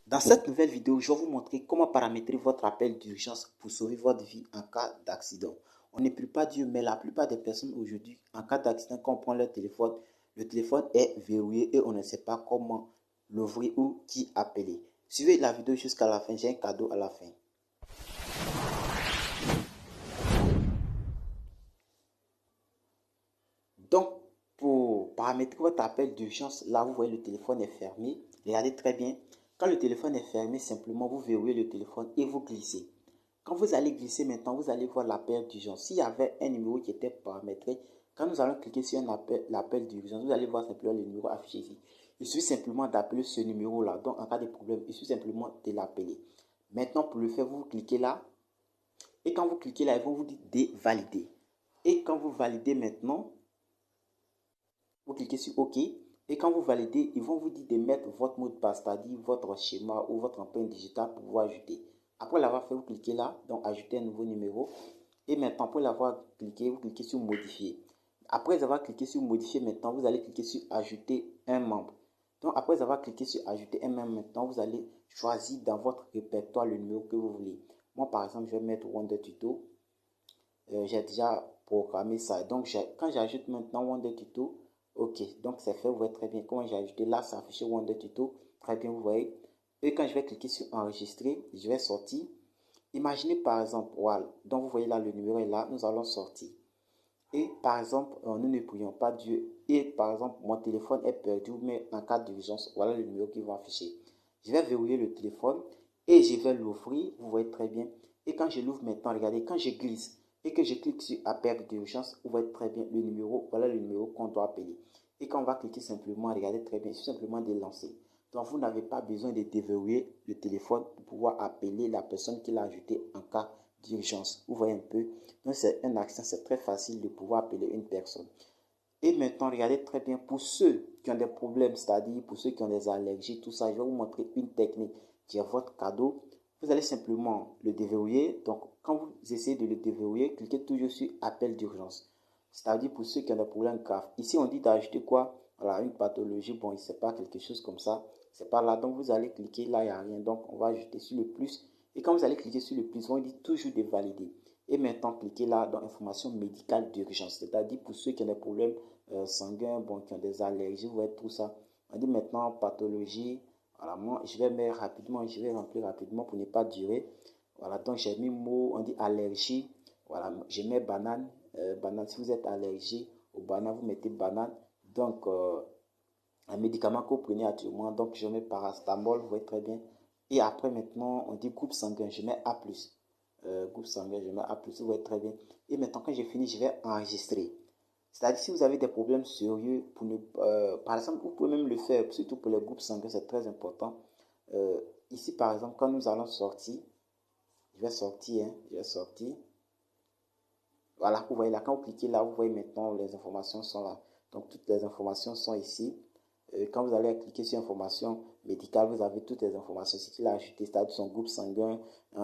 Dans cette nouvelle vidéo, je vais vous montrer comment paramétrer votre appel d'urgence pour sauver votre vie en cas d'accident. On ne prie pas Dieu, mais la plupart des personnes aujourd'hui, en cas d'accident, quand on prend leur téléphone, le téléphone est verrouillé et on ne sait pas comment l'ouvrir ou qui appeler. Suivez la vidéo jusqu'à la fin, j'ai un cadeau à la fin. Donc, pour paramétrer votre appel d'urgence, là, vous voyez le téléphone est fermé. Regardez très bien. Quand le téléphone est fermé, simplement, vous verrouillez le téléphone et vous glissez. Quand vous allez glisser maintenant, vous allez voir l'appel d'urgence. S'il y avait un numéro qui était paramétré, quand nous allons cliquer sur l'appel d'urgence, vous allez voir simplement le numéro affiché ici. Il suffit simplement d'appeler ce numéro-là. Donc, en cas de problème, il suffit simplement de l'appeler. Maintenant, pour le faire, vous cliquez là. Et quand vous cliquez là, ils vont vous dire de valider. Et quand vous validez maintenant, vous cliquez sur OK. Et quand vous validez, ils vont vous dire de mettre votre mot de passe, c'est-à-dire votre schéma ou votre empreinte digitale pour pouvoir ajouter. Après l'avoir fait, vous cliquez là, donc ajouter un nouveau numéro. Et maintenant, pour l'avoir cliqué, vous cliquez sur modifier. Après avoir cliqué sur modifier, maintenant, vous allez cliquer sur ajouter un membre. Donc, après avoir cliqué sur ajouter un membre, maintenant, vous allez choisir dans votre répertoire le numéro que vous voulez. Moi, par exemple, je vais mettre Wonder Tuto. J'ai déjà programmé ça. Donc, quand j'ajoute maintenant Wonder Tuto, ok, donc c'est fait, vous voyez très bien comment j'ai ajouté. Là, ça affiche Wonder Tuto. Très bien, vous voyez. Et quand je vais cliquer sur enregistrer, je vais sortir. Imaginez par exemple, voilà, donc vous voyez là, le numéro est là, nous allons sortir. Et par exemple, nous ne prions pas Dieu. Et par exemple, mon téléphone est perdu, mais en cas d'urgence, voilà le numéro qui va afficher. Je vais verrouiller le téléphone et je vais l'ouvrir, vous voyez très bien. Et quand je l'ouvre maintenant, regardez, quand je glisse et que je clique sur appel d'urgence, vous voyez très bien le numéro, voilà le numéro qu'on doit appeler. Et quand on va cliquer simplement, regardez très bien, c'est simplement de lancer. Donc vous n'avez pas besoin de déverrouiller le téléphone pour pouvoir appeler la personne qui l'a ajouté en cas d'urgence. Vous voyez un peu. Donc c'est un accent, c'est très facile de pouvoir appeler une personne. Et maintenant, regardez très bien, pour ceux qui ont des problèmes, c'est-à-dire pour ceux qui ont des allergies, tout ça, je vais vous montrer une technique qui est votre cadeau. Vous allez simplement le déverrouiller. Donc, quand vous essayez de le déverrouiller, cliquez toujours sur appel d'urgence. C'est-à-dire pour ceux qui ont des problèmes graves. Ici, on dit d'ajouter quoi? Voilà, une pathologie, bon, c'est pas quelque chose comme ça. C'est pas là. Donc, vous allez cliquer, là, il n'y a rien. Donc, on va ajouter sur le plus. Et quand vous allez cliquer sur le plus, on dit toujours de valider. Et maintenant, cliquez là dans information médicale d'urgence. C'est-à-dire pour ceux qui ont des problèmes sanguins, bon, qui ont des allergies, vous voyez tout ça. On dit maintenant pathologie. Voilà, moi, je vais mettre rapidement, je vais remplir rapidement pour ne pas durer. Voilà, donc j'ai mis mot, on dit allergie. Voilà, je mets banane. Banane, si vous êtes allergique aux bananes, vous mettez banane. Donc, un médicament que vous prenez actuellement, donc je mets paracétamol, vous voyez très bien. Et après, maintenant, on dit groupe sanguin, je mets A+. Groupe sanguin, je mets A+, vous voyez très bien. Et maintenant, quand j'ai fini, je vais enregistrer. C'est-à-dire, si vous avez des problèmes sérieux, par exemple, vous pouvez même le faire, surtout pour les groupes sanguins, c'est très important. Ici, par exemple, quand nous allons sortir, je vais sortir, je vais sortir. Voilà, vous voyez là, quand vous cliquez là, vous voyez maintenant les informations sont là. Donc, toutes les informations sont ici. Quand vous allez cliquer sur information médicale, vous avez toutes les informations. Si il a ajouté, c'est-à-dire son groupe sanguin,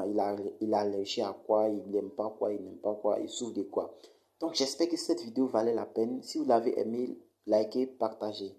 il a allergie à quoi, il n'aime pas quoi, il n'aime pas quoi, il souffre de quoi. Donc, j'espère que cette vidéo valait la peine. Si vous l'avez aimé, likez, partagez.